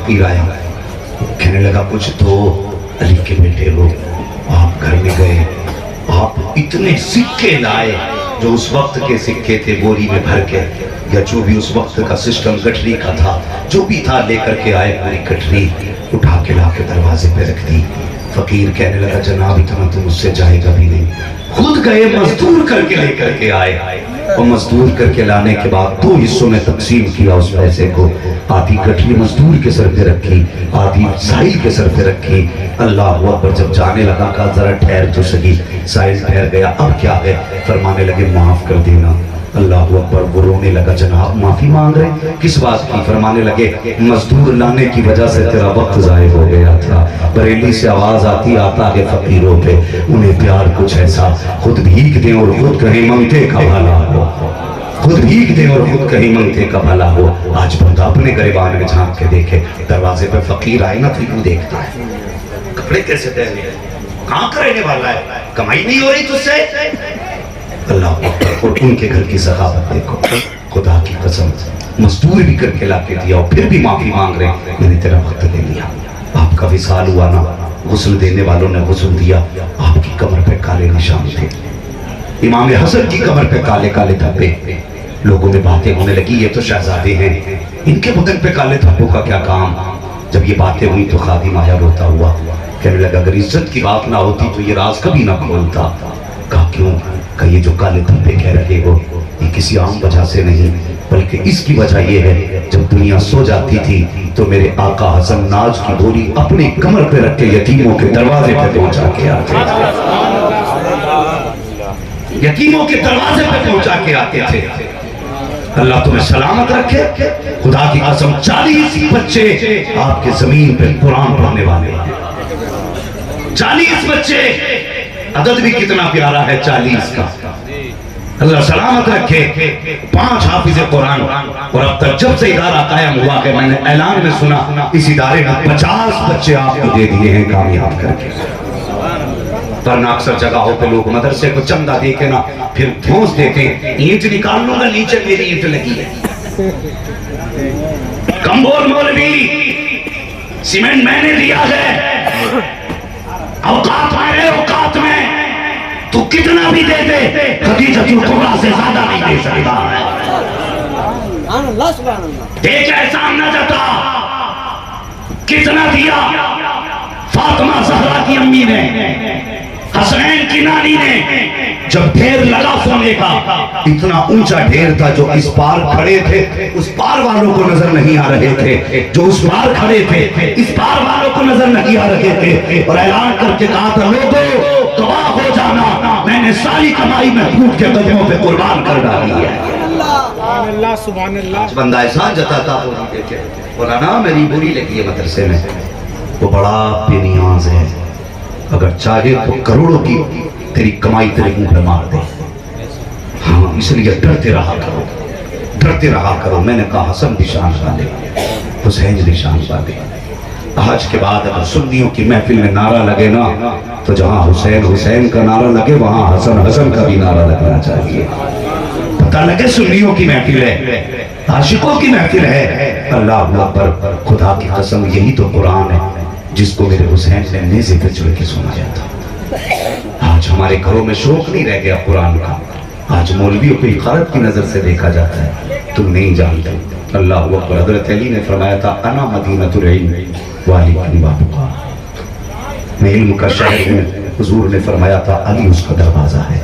फकीर आया, कहने लगा कुछ तो अली के बेटे हो, आप घर में गए, आप इतने सिक्के लाए जो उस वक्त के सिक्के थे बोरी में भर के, या जो भी उस वक्त का सिस्टम गठरी का था, जो भी था लेकर के आए, पूरी गठरी उठा के ला के दरवाजे पे रख दी। फकीर कहने लगा जनाब इतना तो मुझसे जाएगा भी नहीं। खुद गए मजदूर करके लेकर के आए, और मजदूर करके लाने के बाद दो हिस्सों में तकसीम किया उस पैसे को। आधी गठरी मजदूर के सर पे रखी, आधी साहिल के सर पे रखी। अल्लाह अकबर। जब जाने लगा कहा जरा ठहर तो सही। साहिल ठहर गया, अब क्या है? फरमाने लगे माफ कर देना। अल्लाह अकबर। वो रोने लगा, जनाब माफी मांग रहे, किस बात की? फरमाने लगे मजदूर लाने की वजह से तेरा वक्त जाया हो गया था। बरेली से आवाज आती आता है फकीरों पे, उन्हें प्यार कुछ ऐसा, खुद भीख दे और खुद कहीं मंगते का भला हो, खुद भीख दे और खुद कहीं मंगते का भला हो। आज बंदा अपने गरीबान में झांक के देखे, दरवाजे पे फकीर आए ना तो यूं देखता है, कपड़े कैसे पहने, कहाँ का रहने वाला है, कमाई नहीं हो रही तुझसे। अल्लाह अकबर। और उनके घर की सखावत देखो, खुदा की कसम, मजदूर भी करके ला के दिया और फिर भी माफी मांग रहे, मैंने तेरा वक्त ले लिया। आपका विसाल हुआ ना, गुस्ल देने वालों ने गुस्ल दिया, आपकी कमर पे काले निशान थे, इमाम हसन की कमर पे काले काले धब्बे। लोगों में बातें होने लगी ये तो शहजादे हैं, इनके बदन पे काले धब्बों का क्या काम। जब ये बातें हुई तो खादिम आया रोता हुआ, कहने लगा अगर इज्जत की बात ना होती तो ये राज कभी ना खोलता। कहा क्यों? कहा ये जो काले धब्बे कह रहे हो ये किसी आम वजह से नहीं, बल्कि इसकी वजह ये है जब दुनिया सो जाती थी तो मेरे आका हसन नाज की बोरी अपने कमर पे रख के यतीमों के दरवाजे पे पहुंचा के आते थे, यतीमों के दरवाजे पे पहुंचा के आते थे। अल्लाह तुम्हें सलामत रखे। खुदा की कसम 40 बच्चे आपके जमीन पे कुरान पढ़ने वाले, 40 बच्चे, अदद भी कितना प्यारा है 40 का। अल्लाह सलामत रखे। 5 हाफिज कुरान, और अब तक जब से इदारा कायम हुआ है मैंने ऐलान में सुना इस इदारे ने 50 बच्चे आपको दे दिए हैं कामयाब करके। वरना अक्सर जगहों पे लोग मदरसे को चंदा दे के ना फिर ठोस देते हैं, ईंट निकाल लूंगा नीचे मेरी ईंट लगी है। कम बोल मौलवी, सीमेंट मैंने दिया है, औकात में औकात में तू कितना भी दे दे खदीजतुल कुबरा से ज्यादा नहीं दे सकता है। देख ऐसा न जता, कितना दिया फातिमा ज़हरा की अम्मी ने, हसनैन की नानी ने। जब ढेर लगा सोने का, इतना ऊंचा ढेर था जो इस पार खड़े थे उस पार वालों को नजर नहीं आ रहे थे, जो उस पार खड़े थे इस पार वालों को नजर नहीं आ रहे थे। और ऐलान करके कहा था लोगों गवाह हो जाना, मैंने सारी कमाई में फूट के कदमों पे कुर्बान कर डाली है। सुभान अल्लाह। बंदा ऐसा जताता बोला ना मेरी बुरी लगी है मदरसे में, वो बड़ा बेनियाज है, अगर चाहे तो करोड़ों की तेरी कमाई तेरे मुंह पे मार दे। हाँ इसलिए डरते रहा करो, डरते रहा करो। मैंने कहा हसन निशान वाले, हुसैन निशान वाले। आज के बाद अगर सुन्नियों की महफिल में नारा लगे ना तो जहां हुसैन हुसैन का नारा लगे वहां हसन हसन का भी नारा लगना चाहिए। पता लगे सुन्नियों की महफिल है, आशिकों की महफिल है। अल्लाह अकबर। खुदा की कसम यही तो कुरान है जिसको मेरे हुसैन ने नेज़े पे चढ़ के सुनाया था। आज हमारे घरों में शौक नहीं रह गया कुरान का, आज मौलवियों को इकारत की नजर से देखा जाता है, तुम नहीं जानते। अल्लाह अकबर। हज़रत अली ने फरमाया था अना मदीनतुल इल्म वालिकुम बाबुहा, मैं इल्म का शहर हूँ। हुजूर ने फरमाया था अली उसका दरवाजा है।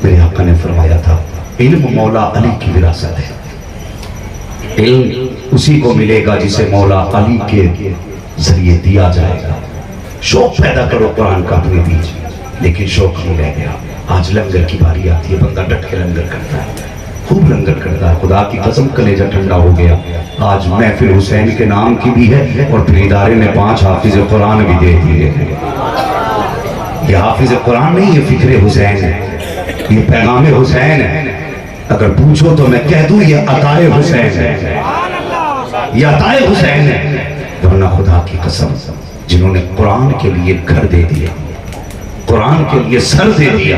मेरे आका ने फरमाया था इल्म मौला अली की विरासत है, इल्म उसी को मिलेगा जिसे मौला अली के जरिए दिया जाएगा। शौक पैदा करो कुरान का अपने बीच, लेकिन शौक नहीं रह गया। आज लंगर की बारी आती है, बंदा डट के लंगर करता है, खूब लंगर करता है। खुदा की कसम कलेजा ठंडा हो गया। आज महफिल हुसैन के नाम की भी है और फिर इदारे ने 5 हाफिज कुरान भी दे दिए हैं। ये हाफिज कुरान नहीं, ये फिक्र हुसैन है, ये पैगाम हुसैन है। अगर पूछो तो मैं कह दूं ये अताए हुसैन है, ये अताए हुसैन है। वरना खुदा की कसम जिन्होंने कुरान के लिए घर दे दिया, कुरान के लिए सर दे दिया,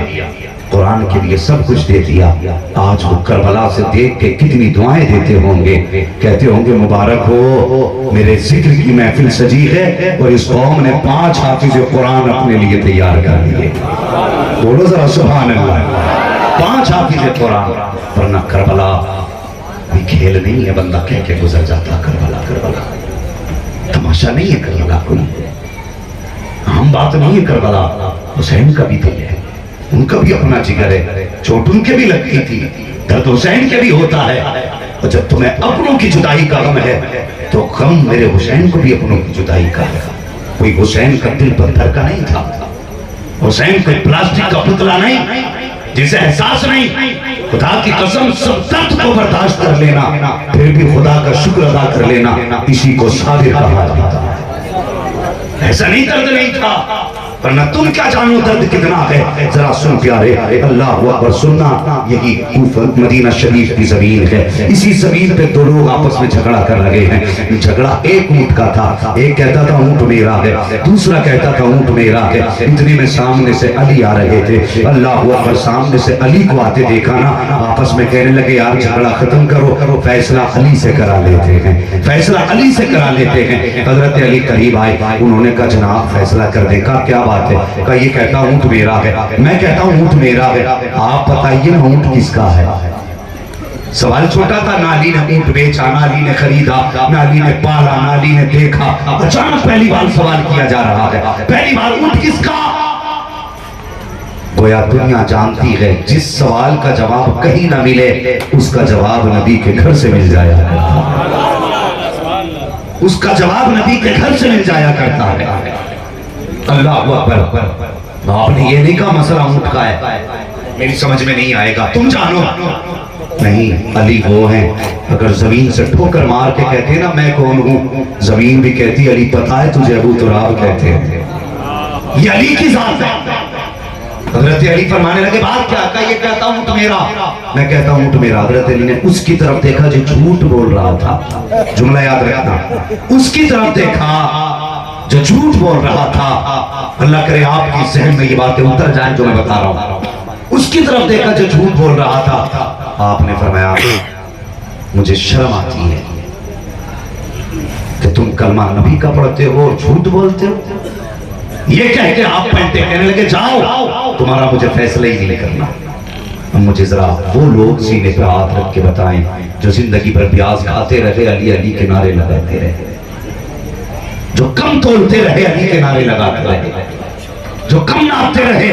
कुरान के लिए सब कुछ दे दिया। आज वो करबला से देख के कितनी दुआएं देते होंगे, कहते होंगे मुबारक हो, मेरे जिक्र की महफिल सजी है और इस कौम ने 5 हाफिज कुरान अपने लिए तैयार कर दिए। बोलो जरा सुभान अल्लाह। 5 हाफिज कुरान। वरना करबला भी खेल नहीं है, बंदा कह के गुजर जाता करबला करबला। तमाशा नहीं है करबला, कोई आम बात नहीं है करबला। हुसैन का भी दिल है, उनका भी अपना जिगर है, चोट उनके भी लगती थी, दर्द हुसैन के भी होता है। और जब तुम्हें अपनों की जुदाई का गम है तो गम मेरे हुसैन को भी अपनों की जुदाई का है। कोई हुसैन का दिल पत्थर का नहीं था, हुसैन कोई प्लास्टिक का पुतला नहीं जिसे एहसास नहीं। खुदा की कसम सब दर्द को बर्दाश्त कर लेना, फिर भी खुदा का शुक्र अदा कर लेना, इसी को साबिर कहा जाता है। ऐसा नहीं दर्द नहीं था, वरना तुम क्या जानो दर्द कितना है। जरा सुन प्यारे, अल्लाह अकबर सुनना। यही मदीना शरीफ की जमीन है, इसी जमीन पे 2 लोग आपस में झगड़ा कर लगे हैं। झगड़ा एक ऊंट का था, एक कहता था ऊंट मेरा है, दूसरा कहता था ऊंट मेरा है। इतने में सामने से अली आ रहे थे। अल्लाह अकबर सामने से अली को आते देखा ना, आपस में कहने लगे यार झगड़ा खत्म करो, फैसला अली से करा लेते हैं, फैसला अली से करा लेते हैं। हजरत अली करीब आए, उन्होंने कहा जनाब फैसला कर दे। का क्या बात है? का ये कहता हूं ऊंट मेरा है, मैं कहता हूं ऊंट मेरा है, आप बताइए ना ऊंट किसका है। सवाल छोटा था, नाली ने ऊंट बेचा, नाली ने खरीदा, नाली ने पाला, नाली ने देखा। अचानक पहली बार सवाल किया जा रहा है, पहली बार ऊंट किसका। गोया दुनिया जानती है जिस सवाल का जवाब कहीं ना मिले उसका जवाब नबी के घर से मिल जाया, उसका जवाब नबी के घर से मिल जाया करता है। अल्लाह अकबर। आपने ये नहीं कहा मसला ऊंट का है, मेरी समझ में नहीं आएगा, तुम जानो। नहीं, अली वो हैं, अगर जमीन से ठोकर मार के कहते ना मैं कौन हूं, जमीन भी कहती अली पता है तुझे अबू तुराब कहते हैं। ये अली की जात है। हजरत अली फरमाने लगे बात क्या का? ये कहता ऊंट मेरा, मैं कहता हूं ऊंट मेरा। हजरत अली ने उसकी तरफ देखा जो झूठ बोल रहा था, जुमला याद रखना, उसकी तरफ देखा जो झूठ बोल रहा था। अल्लाह करे आपकी जहन में ये बातें उतर जाएं जो मैं बता रहा हूं। उसकी तरफ देखा जो झूठ बोल रहा था। आपने फरमाया मुझे शर्म आती है कि तुम कलमा नबी का पढ़ते हो और झूठ बोलते हो। ये कह के आप पलटे, कहने लगे जाओ तुम्हारा मुझे फैसला ही नहीं करना। अब मुझे जरा वो लोग सीने पे हाथ रख के बताएं जो जिंदगी भर प्याज खाते रहे, अली अली के नारे लगाते रहे, जो कम तोलते रहे अली के नारे लगाते रहे, जो कम नापते रहे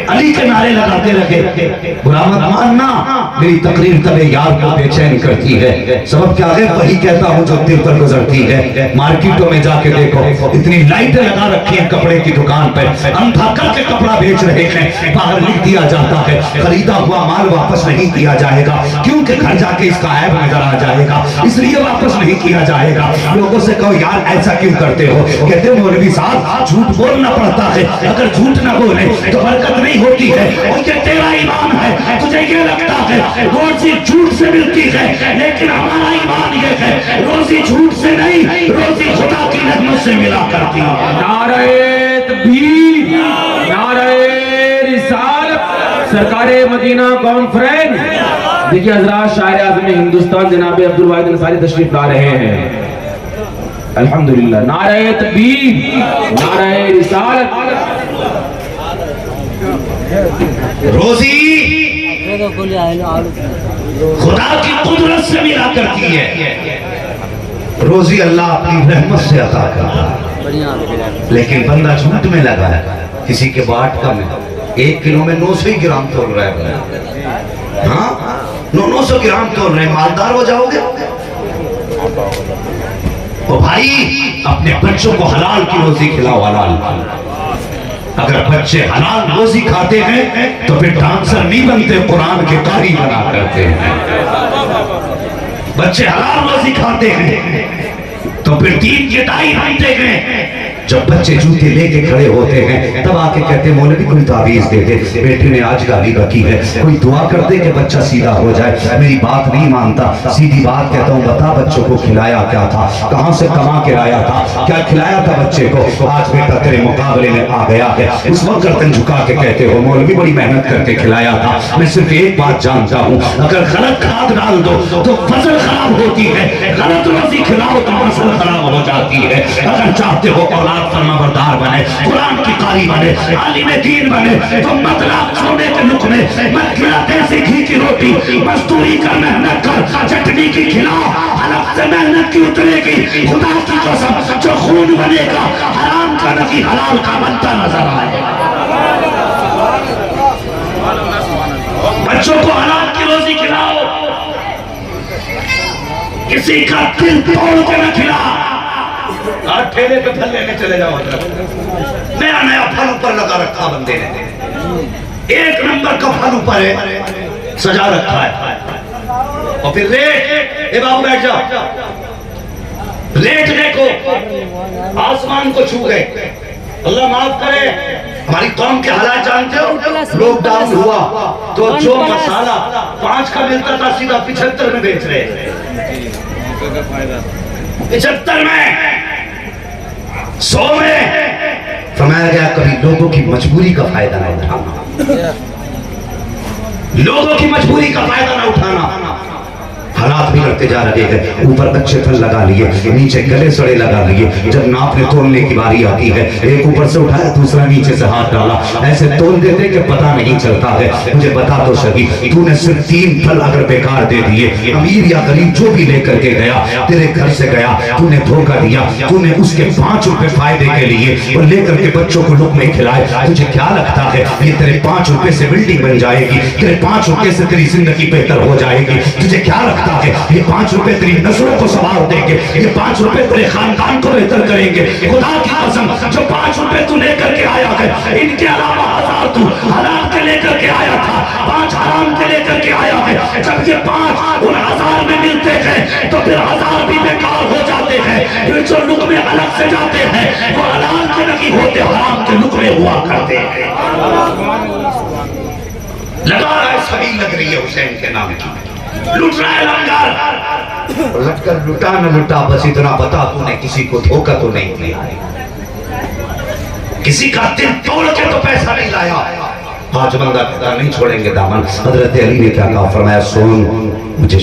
अली के नारे लगाते रहे। बुरा मत मानना, मेरी तकरीर तबे यार को बेचैन करती है। सबब क्या है? वही कहता हूँ जो दिल पर गुजरती है। मार्केटों में जाके देखो, इतनी लाइटें लगा रखी हैं कपड़े की दुकान पर, अंधा करके कपड़ा बेच रहे हैं। बाहर लिख दिया जाता है खरीदा हुआ माल वापस नहीं किया जाएगा, क्योंकि घर जाके इसका ऐब नजर आ जाएगा, इसलिए वापस नहीं किया जाएगा। लोगों से कहो यार ऐसा क्यों करते हो? कहते मौलवी साहब झूठ बोलना पड़ता है, अगर झूठ ना बोले तो बरकत नहीं होती है। और ये तेरा ईमान है, तुझे ये लगता है रोजी झूठ से मिलती है, लेकिन हमारा ईमान ये है रोजी झूठ से नहीं, रोजी खुदा की रहमत से मिला करती है। नारे तकबीर, नारे रिसालत, सरकारे मदीना कॉन्फ्रेंस। देखिए हजरात, शायर आज़म हिंदुस्तान जनाब अब्दुल वाहिद अंसारी तशरीफ ला रहे हैं। अल्हम्दुलिल्लाह। नारे तकबीर, नारे रिसालत। रोजी खुदा की कुदरत से मिला करती है, रोजी अल्लाह अपनी रहमत से अता करता है। लेकिन बंदा झूठ में लगा है, किसी के बाट का में 1 किलो में 900 ग्राम तोल रहा है। हाँ 900 ग्राम तोल रहे, मालदार हो जाओगे। ओ भाई, अपने बच्चों को हलाल की रोजी खिलाओ, हलाल। अगर बच्चे हलाल रोजी खाते हैं तो फिर डांसर नहीं बनते, कुरान के कारी बना करते हैं। बच्चे हलाल रोजी खाते हैं तो फिर दीन के दाई बनते हैं। जब बच्चे जूते लेके खड़े होते हैं तब आके कहते मौलवी कोई ताबीज दे दे, बेटे ने आज गाली बकी है, कोई दुआ कर दे कि बच्चा सीधा हो जाए। मेरी बात नहीं मानता, सीधी बात कहता हूँ, बता बच्चों को खिलाया क्या था, कहाँ से कमा के लाया था, क्या खिलाया था बच्चे को, आज बेटा तेरे मुकाबले में आ गया है। उस वक्त गर्दन झुका के कहते हो मौलवी बड़ी मेहनत करके खिलाया था। मैं सिर्फ एक बात जानता हूँ, अगर गलत खाद डाल दो तो फसल खराब होती है, गलत रोटी खिलाओ तो फसल खराब हो जाती है। अगर चाहते हो औलाद फरमाबरदार बने, कुरान की कारी बने, आलिम दीन बने, तो मतलब सोने के लुक में मत खिला देसी घी की रोटी, मजदूरी कर, मेहनत कर, चटनी की खिलाओ, अलग से मेहनत की उतरेगी। खुदा की कसम जो खून बनेगा हराम का नहीं हलाल का बनता नजर आएगा। बच्चों को हलाल की रोटी खिलाओ, किसी का दिल तोड़ के न खिला। और ठेले पे फल लेने चले जाओ, नया नया फल ऊपर लगा रखा बंदे ने, एक नंबर का फल ऊपर है सजा रखा है, और फिर रेट, ए बाबू बैठ जाओ, रेट देखो आसमान को छू गए। अल्लाह माफ करे, हमारी कौम के हालात जानते हो, लॉकडाउन हुआ तो जो मसाला 5 का मिलता था सीधा 75 में बेच रहे, 75 में, 100 में। फरमाया गया कभी लोगों की मजबूरी का फायदा ना उठाना, लोगों की मजबूरी का फायदा ना उठाना। हालात बिगड़ते जा रहे हैं, ऊपर अच्छे फल लगा लिए, नीचे गले सड़े लगा लिए। जब नापने तोलने की बारी आती है, एक ऊपर से उठाया, दूसरा नीचे से हाथ डाला, ऐसे तोल देते कि पता नहीं चलता है। मुझे बता तो सही, तूने सिर्फ 3 फल अगर बेकार दे दिए, अमीर या गरीब जो भी लेकर के गया, तेरे घर से गया, तूने धोखा दिया, तूने उसके 5 रुपए फायदे के लिए और लेकर के बच्चों को लुक में खिलाए। तुझे क्या लगता है ये तेरे 5 रुपए से बिल्डिंग बन जाएगी, तेरे 5 रुपए से तेरी जिंदगी बेहतर हो जाएगी? तुझे क्या लगता है ये 5 रुपए तेरी नस्लों को संवार देंगे, ये 5 रुपए तेरे खानदान को बेहतर करेंगे? खुदा की कसम जो 5 रुपए तू लेकर के आया है, इनके अलावा 1000 तू हलाल के लेकर के आया था, 5 हराम के लेकर के आया है। जब ये 5 उन 1000 में मिलते हैं तो फिर 1000 भी बेकार हो जाते हैं। फिर जो लुक में अलग से जाते हैं वो हलाल के नहीं होते, हराम के लुक में हुआ करते हैं। लगा रहा है सभी लग रही है हुसैन के नाम की, लुट रहा है लंगर, लटकर लुटा न लुटा, बस इतना बता तूने किसी को धोखा तो नहीं दिया, किसी का दिल तोड़ के तो पैसा नहीं लाया। आज बंदा कहता नहीं छोड़ेंगे दामन। हजरत अली ने क्या कहा, फरमाया सुन, मुझे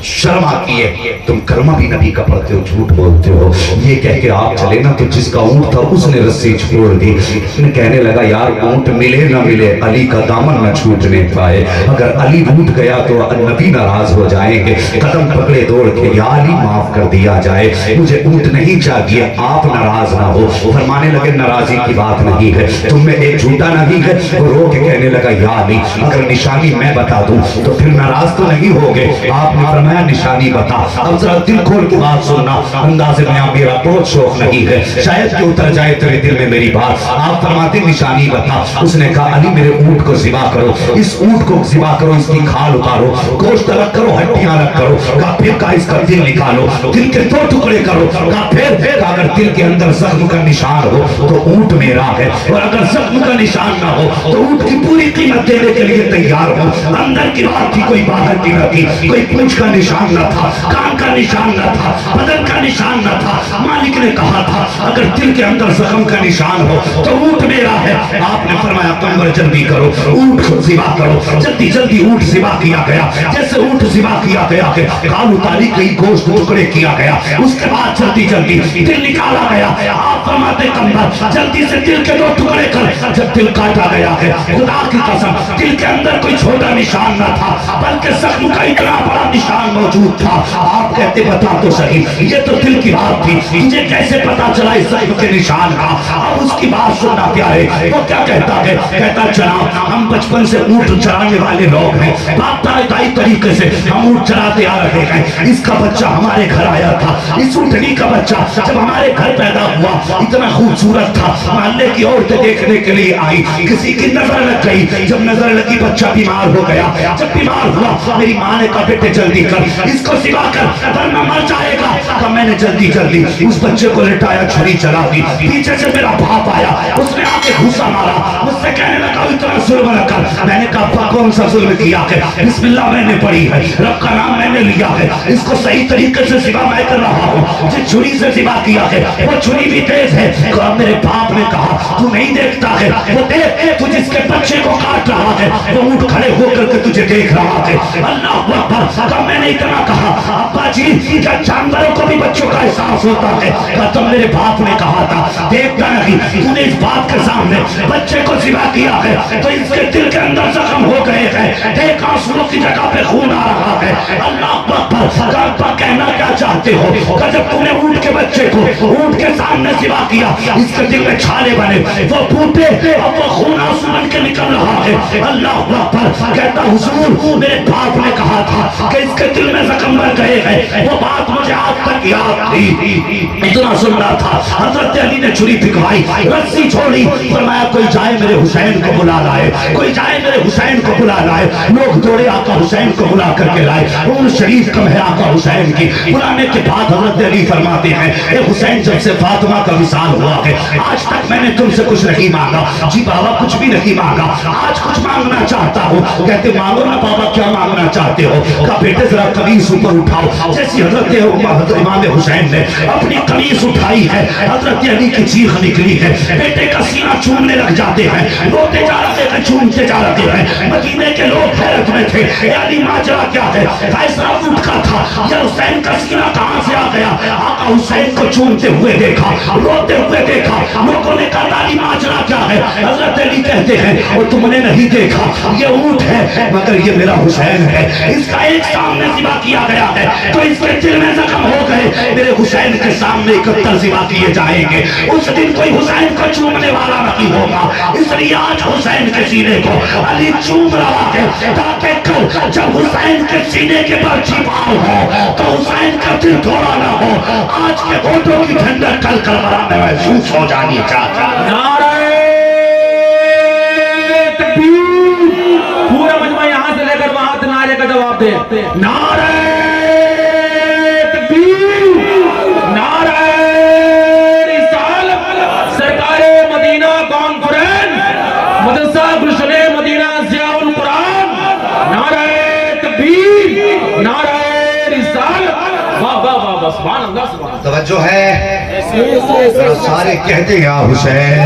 शर्म आती है, तुम कलमा भी नबी का पढ़ते हो, झूठ बोलते हो। ये कह के आप चले ना तो जिसका ऊंट था उसने रस्सी छोड़ दी। कहने लगा यार ऊंट मिले ना मिले, अली का दामन न छूटने पाए। अगर अली रूठ गया तो नबी नाराज हो जाएंगे। कदम पकड़े दौड़ के, या अली माफ कर दिया जाए, मुझे ऊंट नहीं चाहिए, आप नाराज ना हो। फरमाने लगे नाराजी की बात नहीं है, तुम में एक झूठा नहीं है। वो रो के कहने लगा या अली अगर निशानी मैं बता दूं तो फिर नाराज तो नहीं होगे? आपने फरमाया निशानी बता। अब जरा दिल खोल के बात सुनना, अंदाज़े में मेरा बहुत शौक नहीं है, शायद कि उतर जाए तेरे दिल में मेरी बात। आप फरमाते निशानी बता। उसने कहा अली मेरे ऊंट को ज़िबा करो, इस ऊंट को ज़िबा करो, इसकी खाल उतारो, गोश्त अलग करो, हड्डियां अलग करो। कहा फिर का इसका दिल निकालो, दिल के 2 टुकड़े करो। कहा फिर अगर दिल के अंदर जख्म का निशान हो तो ऊंट मेरा है, और अगर जख्म का निशान ना हो तो ऊंट की पूरी कीमत देने के लिए तैयार हो। अंदर की बात थी, कोई बाहर की न थी, कोई पूंछ का निशान न था, कान का निशान न था, बदन का निशान न था। मालिक ने कहा था अगर दिल के अंदर जख्म का निशान हो तो ऊंट मेरा है। आपने फरमाया कमर जल्दी करो, ऊंट को ज़िबा करो। जल्दी जल्दी ऊंट ज़िबा किया गया। जैसे ऊंट ज़िबा किया गया, कान उतारी गई, गोश्त टुकड़े किया गया। उसके बाद जल्दी जल्दी दिल निकाला गया। आप फरमाते कमर जल्दी से दिल के 2 टुकड़े कर। जब दिल काटा गया है, खुदा की कसम दिल के अंदर कोई छोटा निशान न था, बल्कि जख्म का इतना बड़ा निशान मौजूद था। आप कहते बता तो सही, ये तो दिल की बात थी, तुझे कैसे पता चला इस जख्म के निशान का? अब उसकी बात सुनना प्यारे। वो क्या कहता है, कहता जनाब हम बचपन से ऊंट चराने वाले लोग हैं, बाप दाई तरीके से हम ऊंट चराते आ रहे हैं। इसका बच्चा हमारे घर आया था, इस ऊंटनी का बच्चा जब हमारे हमारे घर पैदा हुआ, इतना खूबसूरत था, मोहल्ले की औरतें देखने के लिए आई, किसी की नजर लग गई, जब नजर लगी बच्चा बीमार हो गया, जब बीमार हुआ मेरी माँ ने कहा बेटे जल्दी कर, इसको सिवा कर वरना मर जाएगा। तो मैंने जल्दी जल्दी उस बच्चे को लिटाया, छुरी चला दी, पीछे से मेरा बाप आया, उसने आके घूसा मारा, मुझसे कहने लगा इतना जुल्म न कर। मैंने कहा अब्बा कौन सा जुल्म किया है, बिस्मिल्लाह मैंने पढ़ी है, रब का नाम मैंने लिया है, इसको सही तरीके से सिवा मैं कर रहा हूँ, जिस छुरी से सिवा किया है वो छुरी भी तेज है। तो मेरे बाप ने कहा तू नहीं देखता है, वो देख तू जिसके बच्चे को काट रहा है वो उठ खड़े होकर के तुझे देख रहा है। अल्लाह अकबर। तो मैंने इतना कहा अब्बा जी क्या जानवरों को भी बच्चों का एहसास होता है? तो मेरे बाप ने कहा था देखता नहीं, तूने इस बात के सामने बच्चे को सिवा किया है तो इसके दिल के अंदर जख्म हो गए हैं, देख आंसुओं की जगह पे खून आ रहा है। अल्लाह अकबर। कहना क्या चाहते हो? जब तूने ऊंट के बच्चे को ऊंट के सामने सिवा किया, इसके दिल में छाले बने, वो फूटे, अब वो खून आंसू बन के निकल रहा है। अल्लाह अकबर। कहता हुजूर मेरे बाप ने कहा था कि इसके दिल में जख्म बन गए हैं, वो बात मुझे आज तक याद थी। इतना सुन रहा था, हजरत अली ने छुरी फिकवाई, रस्सी छोड़ी, फरमाया कोई जाए मेरे हुसैन को बुला लाए, कोई जाए मेरे हुसैन को बुला लाए। लोग दौड़े आका हुसैन को बुला करके लाए, रूम शरीफ कम है आका हुसैन की। बुलाने के बाद हजरत अली फरमाते हैं ए हुसैन जब से फातिमा का विसाल हुआ है आज तक मैंने तुमसे कुछ नहीं मांगा। जी बाबा कुछ भी नहीं मांगा, आज कुछ मांगना चाहता हूँ। कहते मांगो ना बाबा, क्या मांगना चाहते हो? कहा बेटे जरा कमीज ऊपर उठाओ। जैसी हजरत इमाम हुसैन ने अपनी कमीज उठाई है, हजरत अली की चीख निकली है, बेटे का सीना चूमने लग जाते हैं, रोते जा रहे हैं, चूमते जा रहे हैं। मदीने के लोग हैरत में थे, अली माजरा क्या है? फैसला उठ का था, यह हुसैन का सीना कहां से आ गया? आका हुसैन को चूमते हुए देखा, रोते हुए देखा। लोगों ने कहा अली माजरा क्या है? हजरत अली कहते हैं और तुमने नहीं देखा, ये ऊंट है मगर ये मेरा हुसैन है, इसका एक सामने सिवा किया गया है तो इसके दिल में जख्म हो गए, मेरे हुसैन के सामने 71 सिवा किए जाएंगे। उस दिन कोई हुसैन को चूमने वाला नहीं होगा, इसलिए आज हुसैन के सीने को अली चूम रहा है ताकि कल जब हुसैन के सीने के पर छिपाव हो तो हुसैन का दिल थोड़ा ना हो। आज के वोटों की ठंडक कल करबला में महसूस हो जानी चाहिए। पूरा मजमा यहां से लेकर वहां तक नारे का जवाब दे। नारे तकबीर, नारे रिसालत, सरकारे मदीना कॉन्फ्रेंस, मदरसा गुलशने मदीना ज़ियाउल कुरान, नारे तकबीर, नारे रिसालत। वाह वाह वाह वाह, सुभान अल्लाह सुभान अल्लाह। तवज्जो है, सारे कहते हैं या हुसैन।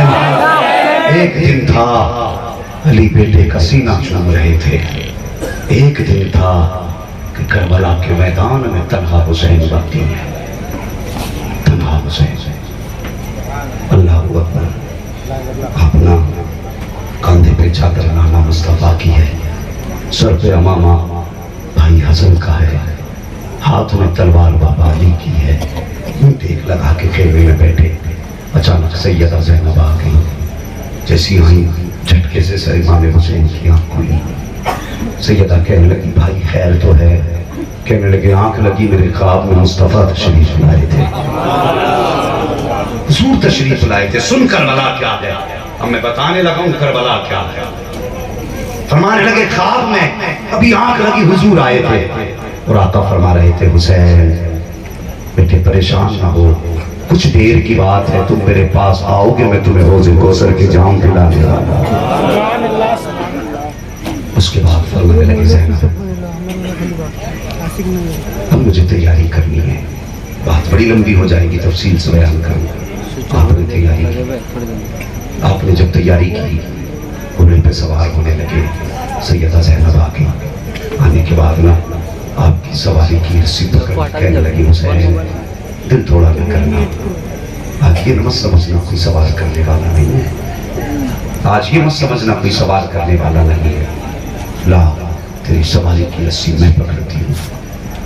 एक दिन था अली बेटे का सीना चूम रहे थे, एक दिन था कि करबला के मैदान में तन्हा हुसैन बाकी है, तन्हा हुसैन। अल्लाह अकबर। अपना कंधे पे चादर नामा मुस्तफा की है, सर पे अमामा भाई हसन का है, हाथ में तलवार बाबा अली की है। टेक लगा के खेमे में बैठे, अचानक सैयदा ज़ैनब आ गई। जैसी आई झटके से सर इमाम हुसैन की आंख खुली। सैयदा कहने लगी भाई खैर तो है? कहने लगे आंख लगी मेरे ख्वाब में मुस्तफा तशरीफ लाए थे, हुजूर तशरीफ लाए थे। सुन करबला क्या है, अब मैं बताने लगा हूं करबला क्या है। फरमाने लगे ख्वाब में अभी आंख लगी हुजूर आए थे और आका फरमा रहे थे हुसैन बेटे परेशान ना हो, कुछ देर की बात है, तुम मेरे पास आओगे, मैं तुम्हें हौज़े कौसर के जाम पिलाने वाला। उसके बाद फरमाने लगे ज़ैनब अब मुझे तैयारी करनी है, बात बड़ी लंबी हो जाएगी, तफसील से बयान करूंगा। आपने तैयारी की, आपने जब तैयारी की घोड़े पे सवार होने लगे। सैयदा ज़ैनब आ गई, आने के बाद ना आपकी सवारी की रस्सी पकड़ कहने लगी हुसैन दिल थोड़ा न करना, आज ये मत समझना कोई सवाल करने वाला नहीं है, आज ये मत समझना कोई सवाल करने वाला नहीं है। ला तेरी सवारी की रस्सी मैं पकड़ती हूँ।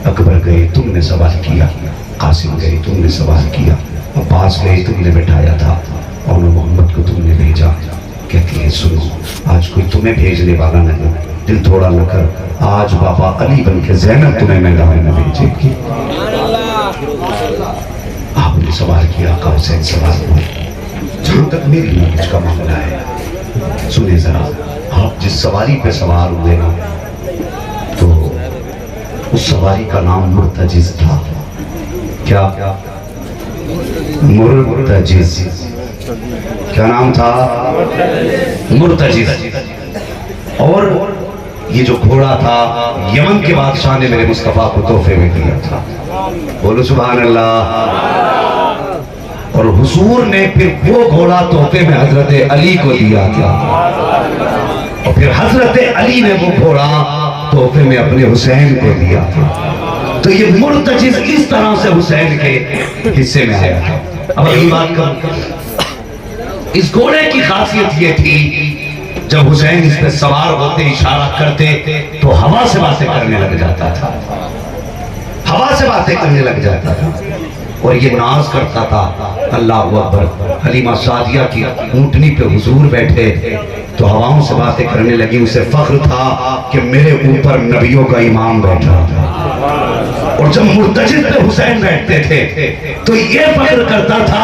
अकबर गए तुमने सवाल किया, कासिम गए तुमने सवाल किया, अब्बास गए तुमने बैठाया था, और मोहम्मद को तुमने भेजा। कहती है सुनो आज कोई तुम्हें भेजने वाला नहीं, दिल थोड़ा न कर, आज बाबा अली बन के ज़ैनब तुम्हें मैदान में भेजेगी। आपने आपने सवार किया, आका हुसैन सवार हुए। जहां तक मेरी नॉलेज का मामला है, सुने जरा, आप जिस सवारी पे सवार हुए ना, तो उस सवारी का नाम मुर्तजिज था। क्या? मुर्तजिज। क्या नाम था? मुर्तजिज। और ये जो घोड़ा था, यमन के बादशाह ने मेरे मुस्तफा को तोहफे में दिया था। बोलो सुभान अल्लाह। और हुजूर ने फिर वो घोड़ा तोहफे में हजरत अली को दिया था, और फिर हजरत अली ने वो घोड़ा तोहफे में अपने हुसैन को दिया था। तो ये मुर्तजिज इस तरह से हुसैन के हिस्से में आया था। अब अगली बात करूं, इस घोड़े की खासियत ये थी, जब हुसैन इस पे सवार होते, इशारा करते, तो हवा से बातें करने लग जाता था, हवा से बातें करने लग जाता था। और ये नाज करता था, अल्लाह अकबर, हलीमा सादिया की ऊंटनी पे हुजूर बैठे तो हवाओं से बातें करने लगी। उसे फख्र था कि मेरे ऊपर नबियों का इमाम बैठा था। और जब मुर्तजिज पे हुसैन बैठते थे तो ये फख्र करता था,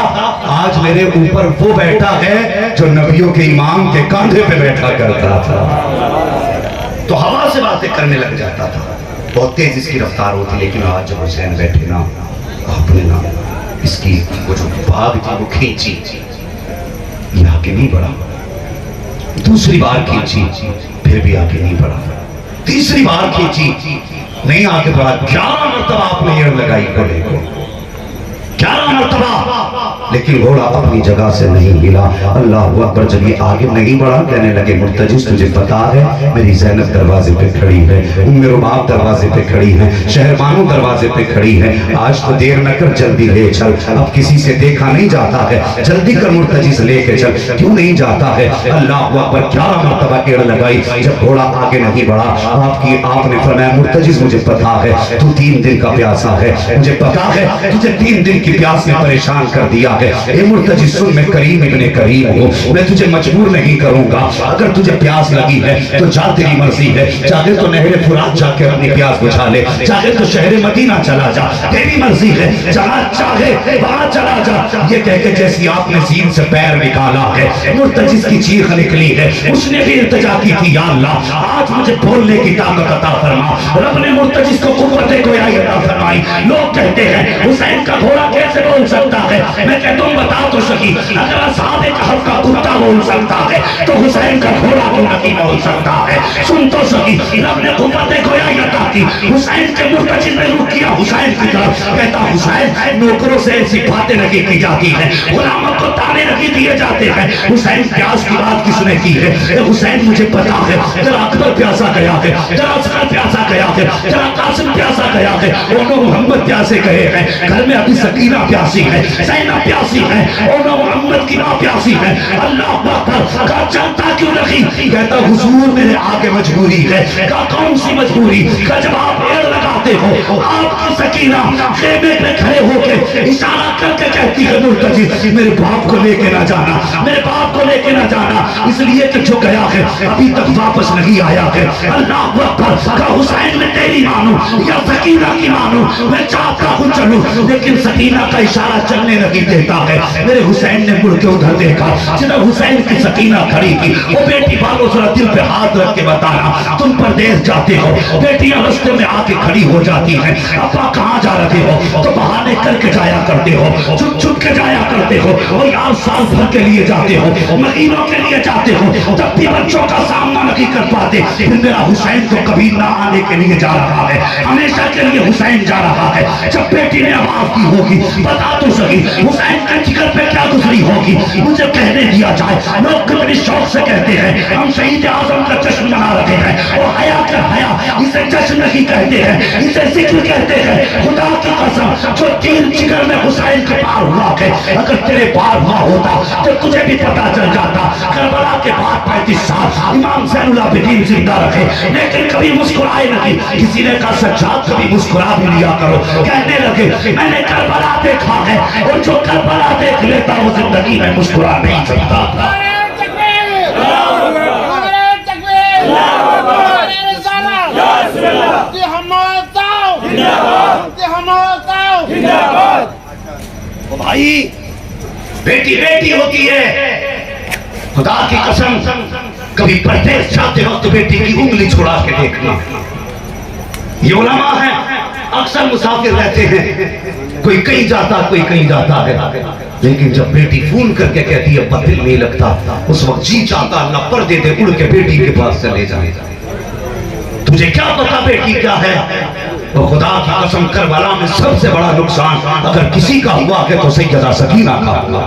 आज मेरे ऊपर वो बैठा है जो नबियों के इमाम के कंधे पे बैठा करता था। तो हवा से बातें करने लग जाता था, बहुत तेज इसकी रफ्तार होती। लेकिन आज जब हुसैन बैठे ना, आपने ना इसकी वो जो भाग थी वो खींची, ये आगे नहीं बढ़ा। दूसरी बार खींची, फिर भी आगे नहीं बढ़ा। तीसरी बार खींची, नहीं आगे बढ़ा। 11 मरतबा आपने एड़ लगाई घोड़े को, 11 मरतबा, लेकिन घोड़ा अपनी जगह से नहीं हिला। अल्लाह अकबर। जब ये आगे नहीं बढ़ा, कहने लगे, मुर्तजिज तुझे पता है मेरी ज़ैनब दरवाजे पे खड़ी है, उम्मे रुबाब दरवाजे पे खड़ी है, शहरबानो दरवाजे पे खड़ी है, आज तो देर न कर, जल्दी ले चल, अब किसी से देखा नहीं जाता है, जल्दी कर मुर्तजिज लेके चल। क्यों नहीं जाता है? अल्लाह अकबर। 11 मरतबा एड़ लगाई, जब घोड़ा आगे नहीं बढ़ा, आपने फरमाया, मुर्तजिज मुझे पता है तू 3 दिन का प्यासा है, मुझे पता है तुझे 3 दिन की प्यास ने परेशान कर दिया है। ए मुर्तजिज सुन, मैं करीम इब्ने करीम हूँ, मैं तुझे मजबूर नहीं करूंगा। अगर तुझे प्यास लगी है तो जा, तेरी मर्जी है, चाहे तो नहरे फुरात जाके अपनी प्यास बुझा ले, चाहे तो शहर मदीना चला जा, तेरी मर्जी है, जहाँ चाहे वहां चला जा। ये कह के जैसी आपने सीन से पैर निकाला है, मुर्तजिज की चीख निकली है। उसने भी इल्तिजा की थी, या अल्लाह आज मुझे बोलने की ताकत अता फरमा। रब ने मुर्तजिज को कुव्वत गोयाई अता फरमाई। लोग कहते हैं हुसैन का घोड़ा कैसे बोल सकता है? मैं कहता हूँ बता तो सही, अगर असहाबे कहफ का कुत्ता बोल सकता है तो हुसैन का घोड़ा क्यों नहीं बोल सकता है? सुन तो सही, रब ने कुव्वत गोयाई अता की। हुसैन के मुर्तजिज ने रुख किया हुसैन की तरफ, कहता हुसैन नौकरों से ऐसी बातें नहीं की जाती है, गुलामों को ताने नहीं दिए जाते हैं। हुसैन प्यास की बात किसने की है? हुसैन मुझे पता है, जरा अकबर प्यासा गया है, जरा असगर प्यासा गया है, जरा कासिम प्यासा गया है, दोनों मोहम्मद प्यासे गए हैं, घर में अभी सकीना प्यासी है, ज़ैनब प्यासी है, दोनों मोहम्मद की मां प्यासी है। अल्लाह अकबर। का जानता क्यों नहीं? कहता हुजूर मेरे आगे मजबूरी है। का कौन सी मजबूरी? का जब आप पेड़ लगाते हो, आपकी सकीना खेमे पे खड़े होके इशारा करके कहती है, मुर्तजिज मेरे बाप को लेके ना जाना, मेरे बाप को लेके ना जाना, इसलिए कि जो गया है अभी तक वापस नहीं आया है। अल्लाह अकबर। का हुसैन में तेरी मानूं या सकीना की मानूं? मैं चाहता हूं चलूं, लेकिन सकीना का इशारा चलने नहीं देता है। मेरे हुसैन ने मुड़ के उधर देखा, जिधर हुसैन की सकीना खड़ी थी। वो बेटी बालों जरा दिल पे हाथ रख के बताना, तुम परदेश जाते हो, बेटियां रास्ते में आके खड़ी हो जाती हैं, अब्बा कहाँ जा रहे हो? तो बहाने करके जाया करते हो, छुप छुप के जाया करते हो, और यार साल भर के लिए जाते हो, महीनों के लिए जाते हो, तब भी बच्चों का सामना नहीं कर पाते। फिर मेरा हुसैन तो कभी ना आने के लिए जा रहा है, हमेशा के लिए हुसैन जा रहा है। जब बेटी ने आवाज दी होगी, बता तो सही हुसैन के जिगर पे क्या गुजरी होगी, मुझे कहने दिया जाए। लोग कितनी शौक से कहते हैं हम शहीद आजम का जश्न मना रहे हैं, और हया का हया, इसे जश्न नहीं कहते हैं, इसे जिक्र कहते हैं। खुदा की कसम, जो तीर जिगर में हुसैन के पार हुआ है, अगर तेरे पार हुआ होता तो तुझे भी पता चल जाता। करबला के बाद 35 साल इमाम ज़ैनुल आबिदीन जिंदा रहे, लेकिन कभी मुस्कुराए नहीं। किसी ने कहा सज्जाद कभी मुस्कुरा भी लिया करो। कहने लगे मैंने करबला देखा है, और जो करबला देख लेता वो जिंदगी में मुस्कुरा नहीं सकता। ओ भाई, बेटी बेटी होती है। खुदा की कसम, कभी परदेश जाते वक्त बेटी की उंगली छुड़ा के देखना। ये उलमा है, अक्सर मुसाफिर रहते हैं, कोई कहीं जाता कोई कहीं जाता है, लेकिन जब बेटी फोन करके कहती है दिल नहीं लगता, उस वक्त जी चाहता अल्लाह पर्दे दे उड़ के बेटी के पास चले जाए। तुझे क्या पता बेटी क्या है? तो खुदा की कसम, करबला में सबसे बड़ा नुकसान अगर किसी का हुआ है तो सैयदा सकीना का हुआ।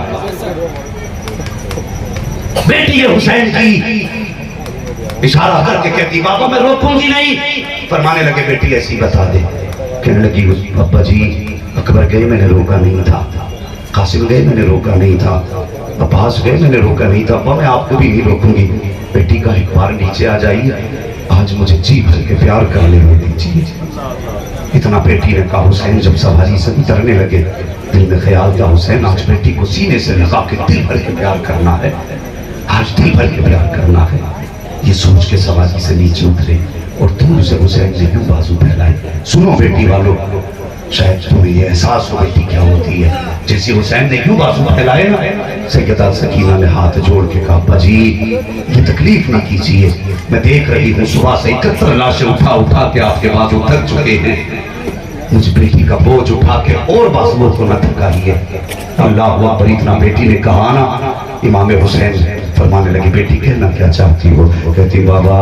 बेटी हुसैन की इशारा करके कहती बाबा मैं रोकूंगी नहीं। फरमाने लगे बेटी ऐसी बता दे। कहने लगी अब्बा जी, अकबर गए मैंने रोका नहीं था, कासिम गए मैंने रोका नहीं था, अब्बास गए मैंने रोका नहीं था, अब्बा मैं आपको भी नहीं रोकूंगी। बेटी का एक बार नीचे आ जाइए, आज मुझे जी भर के प्यार कर लेने दीजिए। इतना बेटी ने कहा। हुसैन जब सवारी से उतरने लगे, दिल में ख्याल था हुसैन आज बेटी को सीने से लगा के दिल भर के प्यार करना है, आज दिल भर के प्यार करना है। ये सोच के सवारी से नीचे उतरे और दूर से हुसैन ने यूं बाजू फैलाए। सुनो बेटी वालों, शायद तुम्हें ये एहसास हो बेटी क्या होती है। जैसे हुसैन ने यूं बाजू फैलाए ना, सैयदा सकीना ने हाथ जोड़ के कहा अब्बा जी ये तकलीफ ना कीजिए, मैं देख रही हूँ सुबह से 71 लाशें उठा उठा के आपके बाजू थक चुके हैं, मुझ बेटी का बोझ उठा के और बाजुओं को न थकाइए। अल्लाह अकबर। इतना बेटी ने कहा ना, इमाम हुसैन फरमाने लगी बेटी कहना क्या चाहती हो? कहती बाबा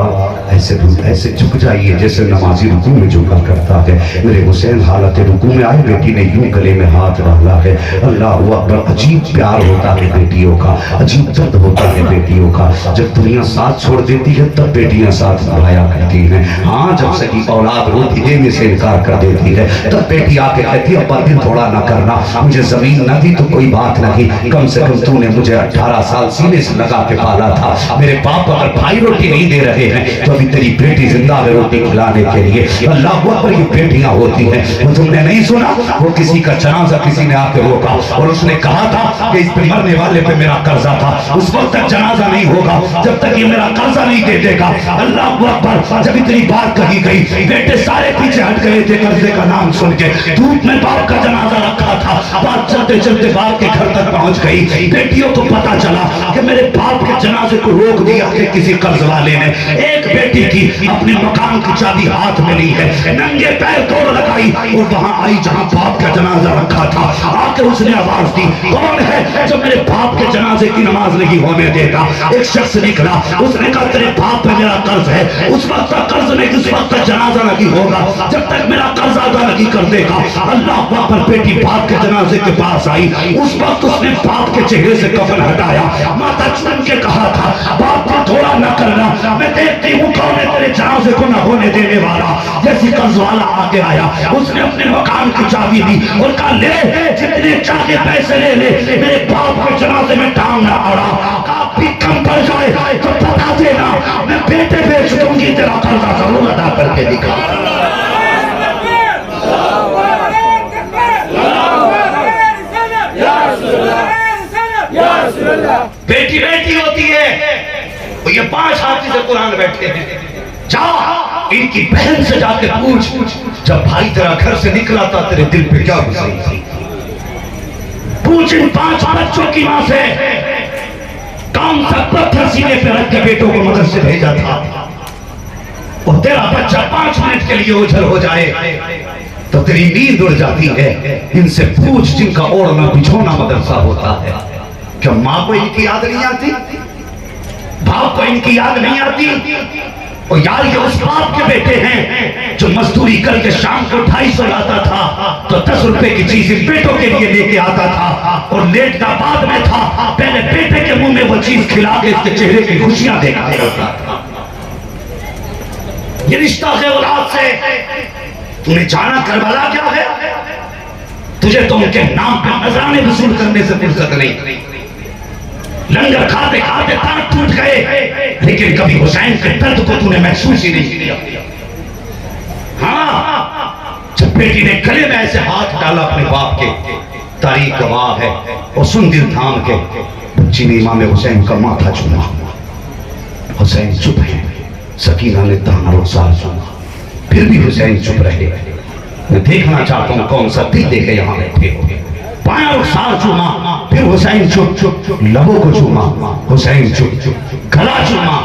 ऐसे झुक जाइए जैसे नमाजी रुकू में झुका करता है। मेरे हुसैन हालत रुकू में आए, बेटी ने यूं गले में हाथ डाला है। अल्लाह अकबर। अजीब प्यार होता है बेटियों का, अजीब दर्द होता है बेटियों का। जब दुनिया साथ छोड़ देती है तब बेटियां साथ निभाया करती हैं। हाँ, जब सही औलाद रोटी देने से इनकार कर देती है तब बेटी आके कहती है अब्बा दिल थोड़ा ना करना, मुझे जमीन न दी तो कोई बात नहीं, कम से कम तूने मुझे 18 साल सीने से लगा के पाला था। मेरे बाप अगर भाई रोटी नहीं दे रहे हैं तो अभी तेरी बेटी जिंदा है रोटी खिलाने के लिए। अल्लाह पर ये बेटियां होती हैं। वो तुमने नहीं सुना, वो किसी का जनाजा किसी ने आके रोका और उसने कहा था कि इस पे मरने वाले पे मेरा कर्जा था, उस वक्त तक जनाजा नहीं होगा जब तक ये मेरा कर्जा नहीं दे देगा। अल्लाह अकबर। जब इतनी बात कही गई, बेटे सारे पीछे हट गए थे कर्जे का नाम सुन के। धूप में बाप का जनाजा रखा था, बात चलते चलते बाप के घर तक पहुंच गई। बेटियों को पता चला कि मेरे बाप के जनाजे को रोक दिया कि किसी कर्ज वाले ने। एक बेटी की अपने मकान की चाबी हाथ में ली है, नंगे पैर दौड़ लगाई और वहां आई जहां बाप का जनाजा रखा था। आके उसने आवाज दी कौन है जो मेरे बाप के जनाजे की नमाज नहीं होने देता? एक शख्स निकला, उसने कहा तेरे बाप पे मेरा कर्ज है, उस वक्त तक कर्ज नहीं, उस वक्त तक जनाजा नहीं होगा जब तक मेरा कर्ज अदा नहीं कर देगा। अल्लाह पर बेटी बाप के जनाजे के पास आई, उस वक्त उसने बाप के चेहरे से कफन हटाया, माथा चुन के कहा था बाप को थोड़ा न करना, मैं देखती हूँ कौन है तेरे जनाजे को न होने देने वाला। जैसी कर्ज वाला आके आया, उसने अपने मकान की चाबी दी और कहा ले जितने चाहे पैसे ले ले, मेरे बाप के जनाजे में टांग ना अड़ा, काफी कम पड़ जाए तो बता देना, मैं बेटे बेच दूंगी, तेरा कर्जा जरूर अदा करके दिखा। बेटी बेटी होती है। तो ये 5 हाथी से कुरान बैठे हैं, जा इनकी बहन से जाके पूछ जब भाई तेरा घर से निकला था तेरे दिल पे क्या गुजरी थी। पूछ इन 5 बच्चों की मां से कौन सा पत्थर सीने पे रख के बेटों को मदद से भेजा था। और तेरा बच्चा 5 मिनट के लिए ओझल हो जाए तो तेरी नींद उड़ जाती है। इनसे पूछ जिनका ओढ़ना बिछोना मदरसा होता है। क्या माँ को इनकी याद नहीं आती? बाप को इनकी याद नहीं आती? और यार ये उस बाप के बेटे हैं जो मजदूरी करके शाम को 250 लाता था तो 10 रुपए की चीज इन बेटों के लिए लेके आता था और लेटना बाद में था, पहले बेटे के मुंह में वो चीज खिला के इसके चेहरे की खुशियां देखा करता था। ये रिश्ता है औलाद से। तूने जाना करबला क्या है? तुझे तो उनके नाम पे नजराने वसूल करने से फुर्सत नहीं। लंगर खाते खाते तार टूट गए लेकिन कभी हुसैन के दर्द को तूने महसूस ही नहीं किया। हाँ, जब बेटी ने गले में ऐसे हाथ डाला अपने बाप के, तारीख गवाह है, और सुन दिल थाम के बच्ची ने इमाम हुसैन का माथा चूमा। हुसैन चुप है, सकीना ने ताना रुखसार सुना, फिर भी हुसैन चुप रहे। मैं देखना चाहता हूं कौन सा दिल देखे यहां बैठे हो। पाया रुखसार चूमा, फिर हुसैन चुप चुप, लबों को चूमा, हुसैन चुप चुप, गला चूमा,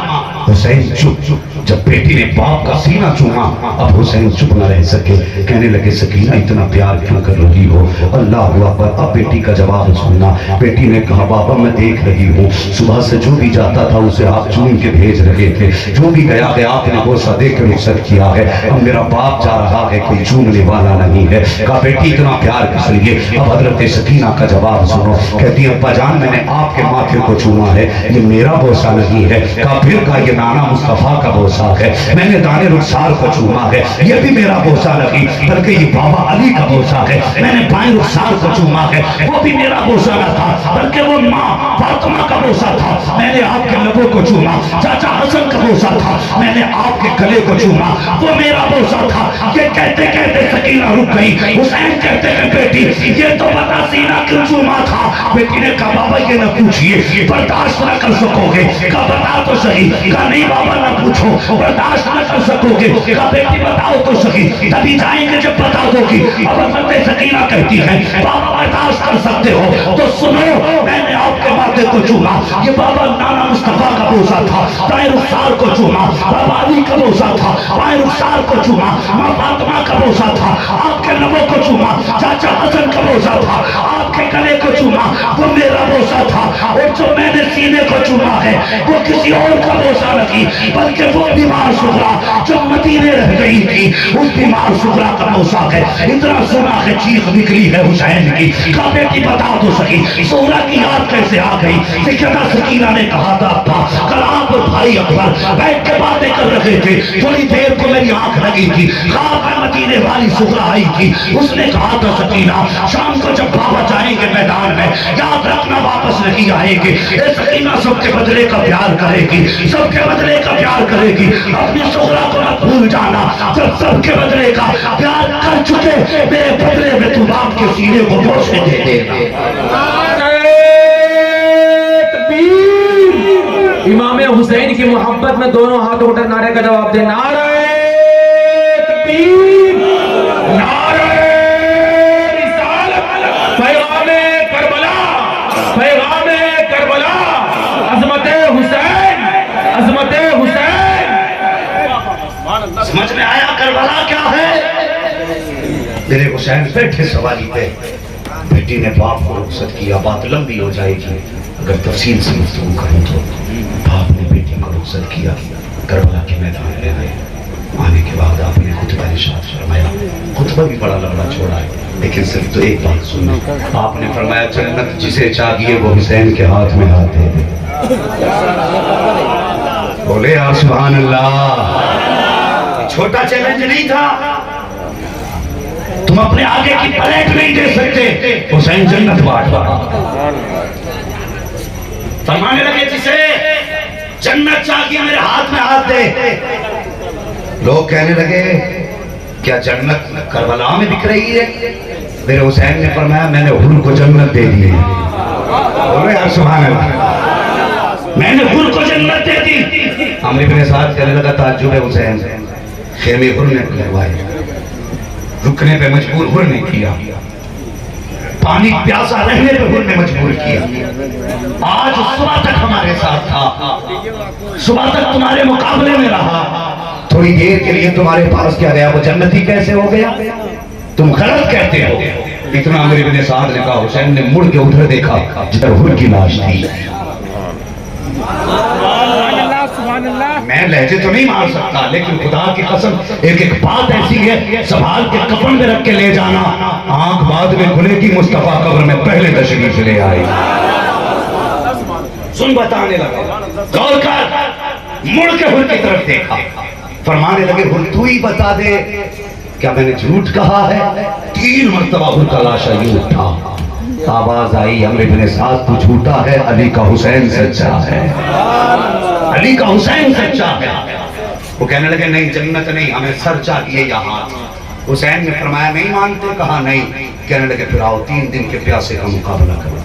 हुसैन चुप चुप। जब बेटी ने बाप का सीना चूमा, अब हुसैन चुप न रह सके, कहने लगे सकीना इतना प्यार क्यों कर रही हो? अल्लाह अकबर। अब बेटी का जवाब सुनना। बेटी ने कहा बाबा मैं देख रही हूँ, सुबह से जो भी जाता था उसे आप चूम के भेज रहे थे, जो भी गया है आपने बोसा दे के रुखसत किया है, अब मेरा बाप जा रहा है, कोई चूमने वाला नहीं है। कहा बेटी इतना प्यार किस लिए? अब हजरत सकीना का जवाब सुनो। कहती है अब्बा जान मैंने आपके माथे को चूमा है, ये मेरा बोसा नहीं है। कहा फिर का ये नाना मुस्तफा का बोसा है, मैंने दाने रुखसार को चूमा है, ये भी मेरा बोसा नहीं बल्कि ये बाबा अली का बोसा है। मैंने बाएं रुखसार को चूमा है, वो भी मेरा बोसा न था बल्कि वो माँ फातिमा का बोसा था। मैंने आपके लबों को चूमा, चाचा हसन का बोसा था, मैंने आपके गले को चूमा, वो मेरा बोसा था। ये कहते कहते सकीना रुक गई। हुसैन कहते हैं बेटी ये तो बता सीना क्यों चूमा था? बेटी ने कहा बाबा ये न पूछिए, बर्दाश्त न कर सकोगे। कहा बता तो सही। कहा नहीं बाबा न पूछो, बर्दाश्त न कर सकोगे। कहा बेटी बताओ तो सही, तभी जाएंगे जब बता दोगी। अब हज़रत सकीना कहती है बाबा बर्दाश्त कर सकते हो तो सुनो, मैंने आपके माथे को चूमा, ये बाबा नाना मुस्तफा का बोसा था। दाएं रुखसार को चूमा, बाबा अली का बोसा था। बाएं रुखसार को चूमा, माँ फातिमा का बोसा था। आपके लबों को चूमा, चाचा हसन का बोसा था। आपके गले को चूमा, वो मेरा बोसा था। और जो मैंने सीने को चूमा है वो किसी और का बोसा नहीं बल्कि वो बीमार सुगरा जो मदीने रह गई थी, उस बीमार सुगरा का बोसा है। इतना सुना है चीख निकली है हुसैन की। कहा बेटी बता तो सही सुगरा की याद कैसे आ गई? सैयदा सकीना ने कहा था कल आप और भाई अकबर बैठ के बातें कर रहे थे, थोड़ी देर को मेरी आंख लगी थी, ख्वाब में मदीने वाली सुगरा आई थी। उसने कहा था सकीना शाम को जब बाबा जाएंगे मैदान में याद रखना वापस नहीं आएंगे। सकीना सबके बदले का प्यार करेगी, सबके बदले का प्यार करेगी, अपनी सुगरा को मत भूल जाना। जब सबके बदले का प्यार कर चुके मेरे बदले में तू बाप के सीने को बोझ दे देगा। इमाम हुसैन की मोहब्बत में दोनों हाथ उठा नारे का जवाब दे। नारे तकबीर, नारे रिसालत, पैगामे करबला, पैगामे करबला, अज़मते हुसैन, अज़मते हुसैन। समझ में आया करबला क्या है? मेरे हुसैन बैठे सवारी पे, बेटी ने बाप को रुखसत किया। बात लंबी हो जाएगी, अगर तफसील से गुफ्तगू करूं तो बाप ने बेटी को रुखसत किया, करबला के मैदान में आए। आने के बाद आपने खुतबा इरशाद फरमाया। खुतबा भी बड़ा लंबा छोड़ा है, लेकिन सिर्फ तो एक बात सुननी। आपने फरमाया जन्नत जिसे चाहिए वो हुसैन के हाथ में हाथ दे दे। बोले यार सुभान अल्लाह। छोटा चैलेंज नहीं था, तुम अपने आगे की प्लेट नहीं दे सकते, हुसैन जन्नत बांटवा। फरमाने लगे जिसे जन्नत चाहिए मेरे हाथ में हाथ दे। लोग कहने लगे क्या जन्नत करबला में बिक रही है? मेरे हुसैन ने फरमाया मैंने हुर को जन्नत दे दी है। बोले यार सुभान अल्लाह, मैंने हुर को जन्नत दे दी। अमर इब्ने साद कहने लगा ताज्जुब है हुसैन, खेमे हुर ने लगवाए, रुकने पे मजबूर हुर ने किया, पानी प्यासा रहने पे हुर ने मजबूर किया। आज सुबह तक हमारे साथ था, सुबह तक तुम्हारे मुकाबले में रहा, थोड़ी देर के लिए तुम्हारे पास क्या गया, वो जन्नती कैसे हो गया? तुम गलत कहते हो। इतना अमर इब्ने साद ने कहा। हुसैन ने मुड़ के उधर देखा जिधर हुर की लाश थी। मैं लहजे तो नहीं मार सकता, लेकिन खुदा की कसम एक एक बात ऐसी है संभाल के कफन में रख के ले जाना। आंख बाद में खुलेगी, मुस्तफा कब्र में पहले तशरीफ ले आई। सुन बताने लगा, गौर कर, मुड़ के हुर की तरफ देखा, फरमाने लगे हुर तू ही बता दे क्या मैंने झूठ कहा है? 3 मरतबा हुर का लाशा यूं उठा, आवाज आई अमर इब्ने साद तू झूठा है, अली का हुसैन सच्चा है, अली का हुसैन सच्चा है। वो कहने लगे नहीं जन्नत नहीं, हमें सर चाहिए यहाँ। हुसैन ने फरमाया नहीं मानते? कहा नहीं। कहने लगे फिर आओ 3 दिन के प्यासे का मुकाबला करो,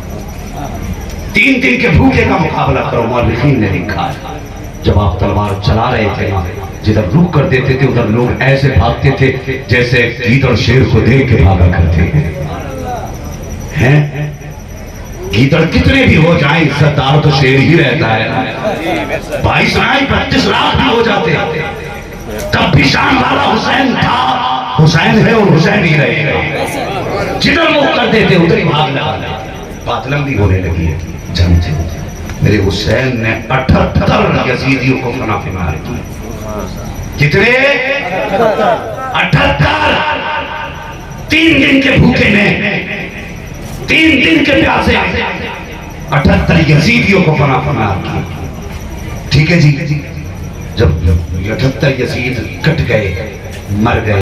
3 दिन के भूखे का मुकाबला करो। मौलिकीन ने लिखा है जब आप तलवार चला रहे थे ना, जिधर रुक कर देते थे उधर लोग ऐसे भागते थे जैसे गीदड़ शेर को देख के भागा करते हैं। हैं? गीदड़ कितने भी हो जाए, इज्जतदार तो शेर ही रहता है। भाई सुनाई 32 लाख भी हो जाते, तब भी शान वाला हुसैन था, हुसैन है और हुसैन ही रहेगा। जिधर मुख कर देते उधर ही भाग लगा। बात लंबी होने लगी है। जानते हो मेरे हुसैन ने 78 यजीदियों को फना फिना कितने? 78। 3 दिन के भूखे में, 3 दिन के प्यासे 78 यजीदियों को फना फना किया। ठीक है जी। जब 78 यजीद कट गए, मर गए,